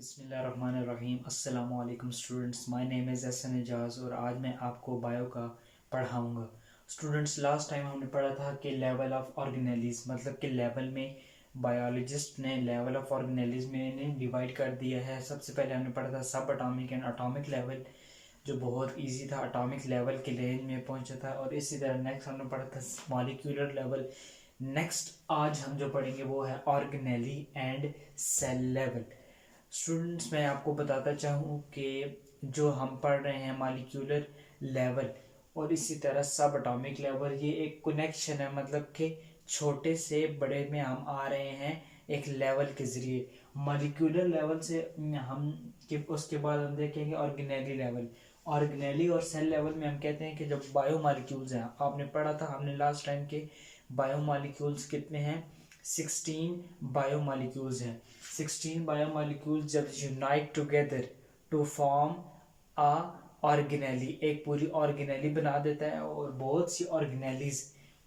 बिस्मिल्लाहिर्रहमानिर्रहीम। अस्सलाम वालेकुम students, my name is Ehsan Ejaz और आज मैं आपको बायो का पढ़ाऊँगा। स्टूडेंट्स, लास्ट टाइम हमने पढ़ा था कि लेवल ऑफ ऑर्गेनेलिज मतलब कि लेवल में बायोलॉजिस्ट ने लेवल ऑफ ऑर्गेनेलिज में इन्हें डिवाइड कर दिया है। सबसे पहले हमने पढ़ा था सब अटॉमिक एंड अटॉमिक लेवल, जो बहुत इजी था, अटॉमिक लेवल के रेंज में पहुंचा था। और इसी तरह नेक्स्ट हमने पढ़ा था मॉलिक्यूलर लेवल। नेक्स्ट आज हम जो पढ़ेंगे वो है organelle and cell level. Students, मैं आपको बताता चाहूँ कि जो हम पढ़ रहे हैं मॉलिक्यूलर लेवल और इसी तरह सब एटॉमिक लेवल, ये एक कनेक्शन है, मतलब कि छोटे से बड़े में हम आ रहे हैं एक लेवल के ज़रिए। मॉलिक्यूलर लेवल से हम कि उसके बाद हम देखेंगे ऑर्गेनेली लेवल। ऑर्गेनेली और सेल लेवल में हम कहते हैं कि जब बायो मॉलिक्यूल्स हैं, आपने पढ़ा था हमने लास्ट टाइम के बायो मॉलिक्यूल्स कितने हैं, 16 बायो मॉलिक्यूल्स हैं। 16 बायोमोलिक्यूल्स जब unite together to form a organelle, एक पूरी ऑर्गेनेली बना देता है। और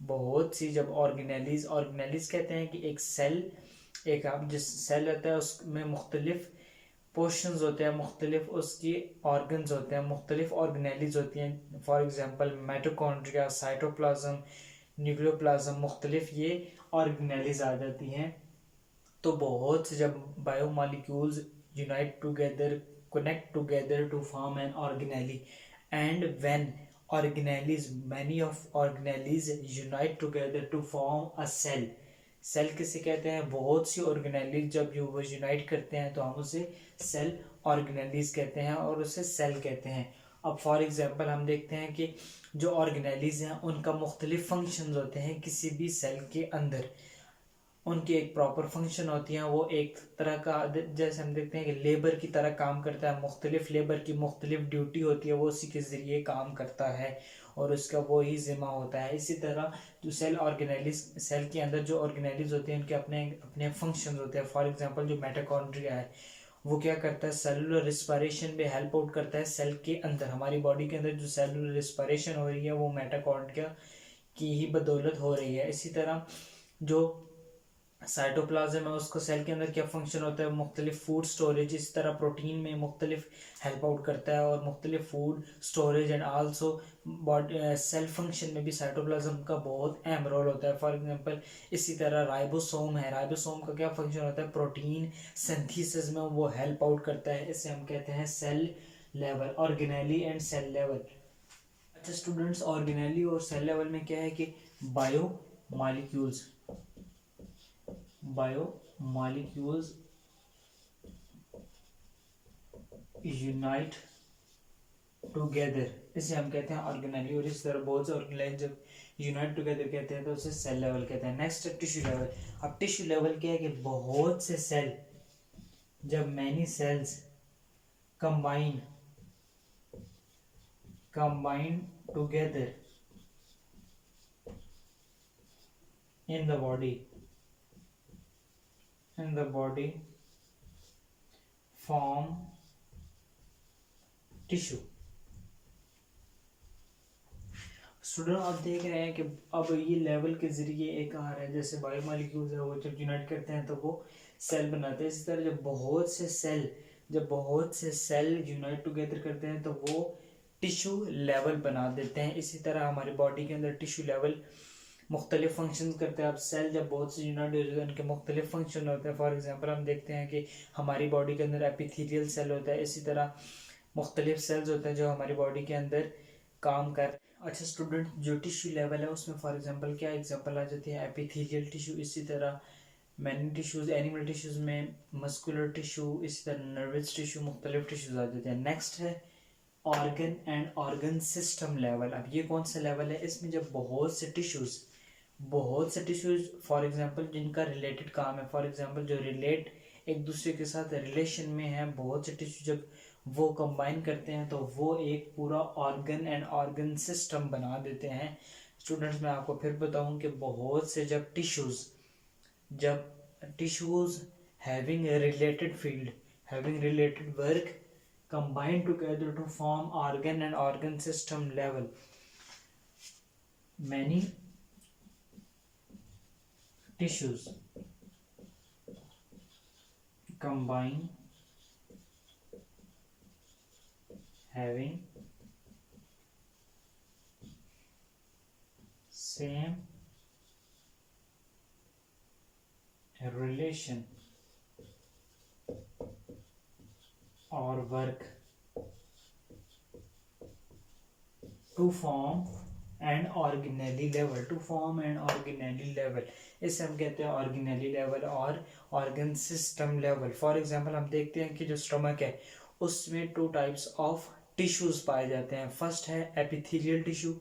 बहुत सी जब ऑर्गेनेलीज कहते हैं कि एक सेल, एक आप जिस सेल रहता है उसमें मुख्तलिफ पोर्शंस होते हैं, मुख्तलिफ उसकी ऑर्गन्स होते हैं, मुख्तलिफ ऑर्गेनेलीज होती हैं। For example mitochondria, cytoplasm, nucleoplasm, मुख्तलिफ ये ऑर्गेनेलीज आ जाती हैं। तो बहुत से जब biomolecules unite together, connect together to form an organelle, and when organelles, many of organelles unite together to form a cell। Cell किसे कहते हैं, बहुत सी ऑर्गेनेलीज जब वो यूनाइट करते हैं तो हम उसे सेल ऑर्गेनेलीज कहते हैं और उसे सेल कहते हैं। अब फॉर एग्जांपल हम देखते हैं कि जो ऑर्गेनेलीज हैं उनका मुख्तलिफ फंक्शंस होते हैं किसी भी सेल के अंदर। उनकी एक प्रॉपर फंक्शन होती है, वो एक तरह का, जैसे हम देखते हैं कि लेबर की तरह काम करता है। मुख्तलिफ लेबर की मुख्तलिफ ड्यूटी होती है, वो उसी के ज़रिए काम करता है और उसका वो ही ज़िम्मा होता है। इसी तरह जो सेल के अंदर जो ऑर्गेनेलिज होते हैं उनके अपने अपने फंक्शन होते हैं। फॉर एग्जाम्पल जो माइटोकॉन्ड्रिया है वो क्या करता है, सेलुलर रिस्पायरेशन में हेल्प आउट करता है। सेल के अंदर, हमारी बॉडी के अंदर जो सेलुलर रिस्पायरेशन हो रही है वो माइटोकॉन्ड्रिया की ही बदौलत हो रही है। इसी तरह जो साइटोप्लाज्म है उसको सेल के अंदर क्या फंक्शन होता है, मुख्तलिफ फूड स्टोरेज, इस तरह प्रोटीन में मुख्तलिफ हेल्प आउट करता है और मुख्तलिफ food storage and also body cell function में भी साइटोप्लाज्म का बहुत अहम रोल होता है। फॉर एग्जांपल इसी तरह राइबोसोम है, राइबोसोम का क्या फंक्शन होता है, प्रोटीन सिंथेसिस में वो हेल्प आउट करता है। इसे हम कहते हैं cell level, organelle and cell level. अच्छा स्टूडेंट्स, ऑर्गेनेली और सेल लेवल में क्या है कि बायो मॉलिक्यूल्स यूनाइट टुगेदर, इसे हम कहते हैं ऑर्गेनेली। और इस तरह बहुत से ऑर्गेनेली जब यूनाइट टुगेदर कहते हैं तो उसे सेल लेवल कहते हैं। Next tissue level. अब टिश्यू लेवल क्या है कि बहुत से सेल, जब many cells combine together in the body form tissue. Student आप देख रहे हैं कि अब ये लेवल के जरिए एक आ रहा है, जैसे बायोमोलिक्यूल्स है वो जब यूनाइट करते हैं तो वो सेल बनाते हैं। इसी तरह जब बहुत से सेल यूनाइट टुगेदर करते हैं तो वो टिश्यू लेवल बना देते हैं। इसी तरह हमारी बॉडी के अंदर टिश्यू लेवल मुख्तलिफ फंक्शन करते हैं। अब सेल जब बहुत से यूनाइट होते हैं उनके मुख्तलिफ फंक्शन होते हैं। फॉर एग्जाम्पल हम देखते हैं कि हमारी बॉडी के अंदर एपिथेलियल सेल होता है, इसी तरह मुख्तलिफ सेल्स होते हैं जो हमारी बॉडी के अंदर काम कर। अच्छा स्टूडेंट, जो टिश्यू लेवल है उसमें फॉर एग्जांपल क्या एग्जांपल आ जाती है, एपिथेलियल टिश्यू, इसी तरह मैनी टिश्यूज, एनिमल टिश्यूज में मस्कुलर टिश्यू, इसी तरह नर्वस टिश्यू, मुख्तलिफ टिश्यूज आ जाते हैं। नेक्स्ट है organ and organ system level. अब ये कौन सा लेवल है, इसमें जब बहुत से टिश्यूज फॉर एग्जांपल जिनका रिलेटेड काम है, फॉर एग्जांपल जो रिलेट एक दूसरे के साथ रिलेशन में है, बहुत से टिश्यू जब वो कंबाइन करते हैं तो वो एक पूरा ऑर्गन एंड ऑर्गन सिस्टम बना देते हैं। स्टूडेंट्स, मैं आपको फिर बताऊं कि बहुत से जब tissues having related field, having related work combine together to form organ and organ system level, many tissues combine having same relation or work to form and organelle level, to form and organelle level, इसे हम कहते हैं organelle level और organ system level. For example हम देखते हैं कि जो स्टमक है उसमें टू टाइप्स ऑफ टिश्यूज पाए जाते हैं। फर्स्ट है एपिथेलियल टिश्यू,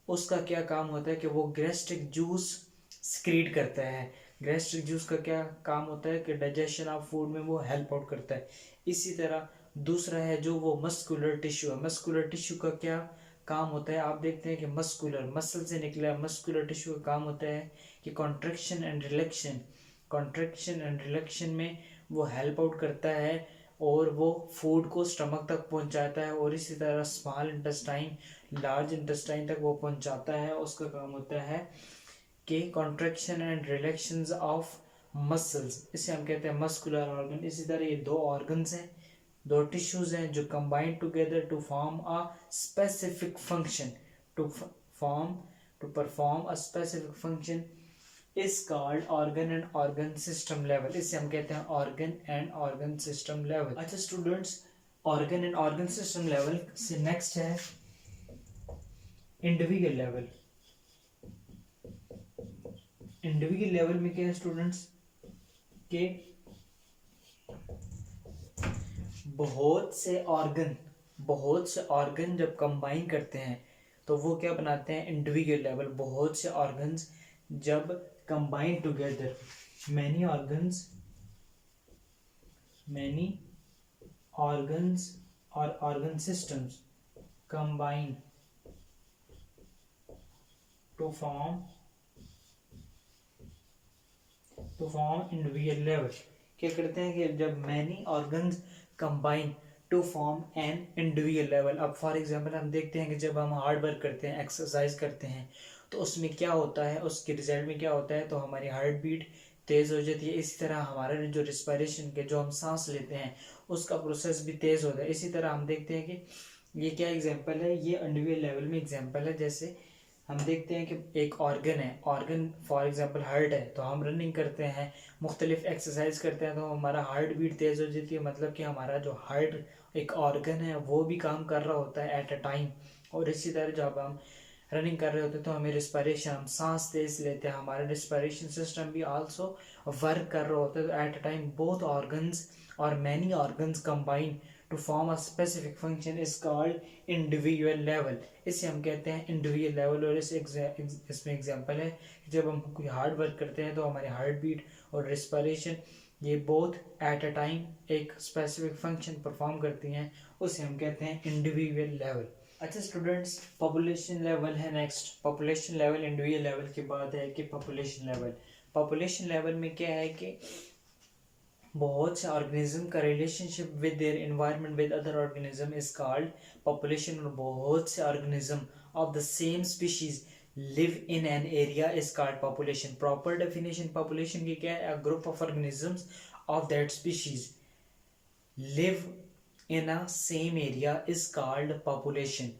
उसका क्या काम होता है कि वो गैस्ट्रिक जूस सिक्रीट करता है। गैस्ट्रिक जूस का क्या काम होता है कि डाइजेशन ऑफ फूड में वो हेल्प आउट करता है। इसी तरह दूसरा है जो वो मस्कुलर टिश्यू है। मस्कुलर टिश्यू का क्या काम होता है, आप देखते हैं कि मस्कुलर मसल से निकला मस्कुलर टिश्यू का काम होता है कि कॉन्ट्रैक्शन एंड रिलैक्शन में वो हेल्प आउट करता है और वो फूड को स्टमक तक पहुंचाता है, और इसी तरह स्मॉल इंटेस्टाइन लार्ज इंटेस्टाइन तक वो पहुंचाता है। उसका काम होता है कि कॉन्ट्रैक्शन एंड रिलैक्शंस ऑफ मसल्स, इसे हम कहते हैं मस्कुलर ऑर्गन। इसी तरह ये दो ऑर्गन्स हैं, दो टिश्यूज हैं जो combine together to form a specific function, to perform a specific function is called organ and organ system level. इसे हम कहते हैं organ and organ system level. अच्छा students, organ and organ system level से next है individual level. Individual level में क्या है स्टूडेंट्स के बहुत से ऑर्गन जब कंबाइन करते हैं तो वो क्या बनाते हैं इंडिविजुअल लेवल। बहुत से ऑर्गन्स जब कंबाइन टुगेदर, मैनी ऑर्गन्स और organ systems combine to form individual level. क्या करते हैं कि जब many organs combine to form an individual level. अब फॉर एग्जांपल हम देखते हैं कि जब हम हार्ड वर्क करते हैं, एक्सरसाइज करते हैं, तो उसमें क्या होता है, उसके रिजल्ट में क्या होता है, तो हमारी हार्ट बीट तेज़ हो जाती है। इसी तरह हमारा जो रिस्पायरेशन के जो हम सांस लेते हैं उसका प्रोसेस भी तेज़ होता है। इसी तरह हम देखते हैं कि ये क्या एग्जाम्पल है, ये इंडिविजुअल लेवल में एग्जाम्पल है। जैसे हम देखते हैं कि एक ऑर्गन है, ऑर्गन फॉर एग्जांपल हार्ट है, तो हम रनिंग करते हैं, मुख्तलिफ एक्सरसाइज करते हैं, तो हमारा हार्ट बीट तेज़ हो जाती है। मतलब कि हमारा जो हार्ट एक ऑर्गन है वो भी काम कर रहा होता है एट अ टाइम। और इसी तरह जब हम रनिंग कर रहे होते हैं तो हमें रिस्पायरेशन, हम सांस तेज लेते हैं, हमारा रिस्पायरेशन सिस्टम भी आल्सो वर्क कर रहा होता है। तो at a time both organs और many organs combine to form a specific function is called individual level. इसे हम कहते हैं इंडिविजुअल लेवल। और इसमें एग्जांपल है जब हम कोई हार्ड वर्क करते हैं तो हमारे हार्ट बीट और रिस्पायरेशन ये बोथ एट अ टाइम एक स्पेसिफिक फंक्शन परफॉर्म करती हैं, उसे हम कहते हैं इंडिविजुअल लेवल। अच्छा स्टूडेंट्स, पॉपुलेशन लेवल है next. Population level individual level के बाद है कि पॉपुलेशन लेवल। पॉपुलेशन लेवल में क्या है कि बहुत से ऑर्गेनिज्म का relationship with their environment with other organism is called population. और बहुत से organism of the same species live in an area is called population. Proper definition population की क्या है, a group of organisms of that species live in a same area is called population.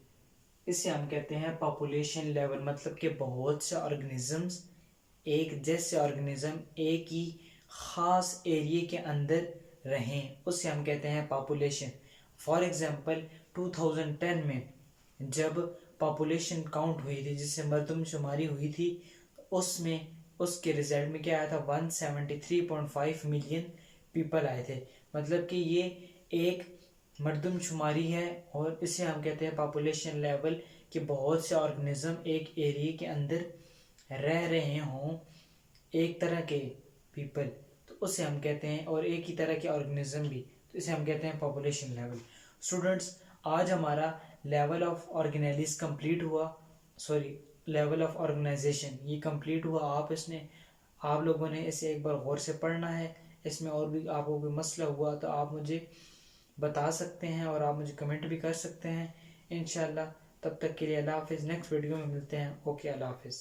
इसे हम कहते हैं पॉपुलेशन लेवल। मतलब कि बहुत से ऑर्गेनिजम्स, एक जैसे ऑर्गेनिज्म एक ही खास एरिया के अंदर रहें, उससे हम कहते हैं पॉपुलेशन। फॉर एग्जांपल 2010 में जब पॉपुलेशन काउंट हुई थी, जिससे मरदमशुमारी हुई थी, उसमें उसके रिजल्ट में क्या आया था, 173.5 मिलियन पीपल आए थे। मतलब कि ये एक मरदमशुमारी है और इसे हम कहते हैं पॉपुलेशन लेवल, कि बहुत से ऑर्गेनिज्म एक एरिया के अंदर रह रहे हों, एक तरह के पीपल, तो उसे हम कहते हैं, और एक ही तरह के ऑर्गेनिज्म भी, तो इसे हम कहते हैं पॉपुलेशन लेवल। स्टूडेंट्स, आज हमारा लेवल ऑफ ऑर्गेनेलिस कंप्लीट हुआ, सॉरी लेवल ऑफ ऑर्गेनाइजेशन ये कंप्लीट हुआ। आप लोगों ने इसे एक बार गौर से पढ़ना है। इसमें और भी आपको कोई मसला हुआ तो आप मुझे बता सकते हैं और आप मुझे कमेंट भी कर सकते हैं इंशाल्लाह। तब तक के लिए अल्लाह हाफिज़। नेक्स्ट वीडियो में मिलते हैं। ओके, अल्लाह हाफिज़।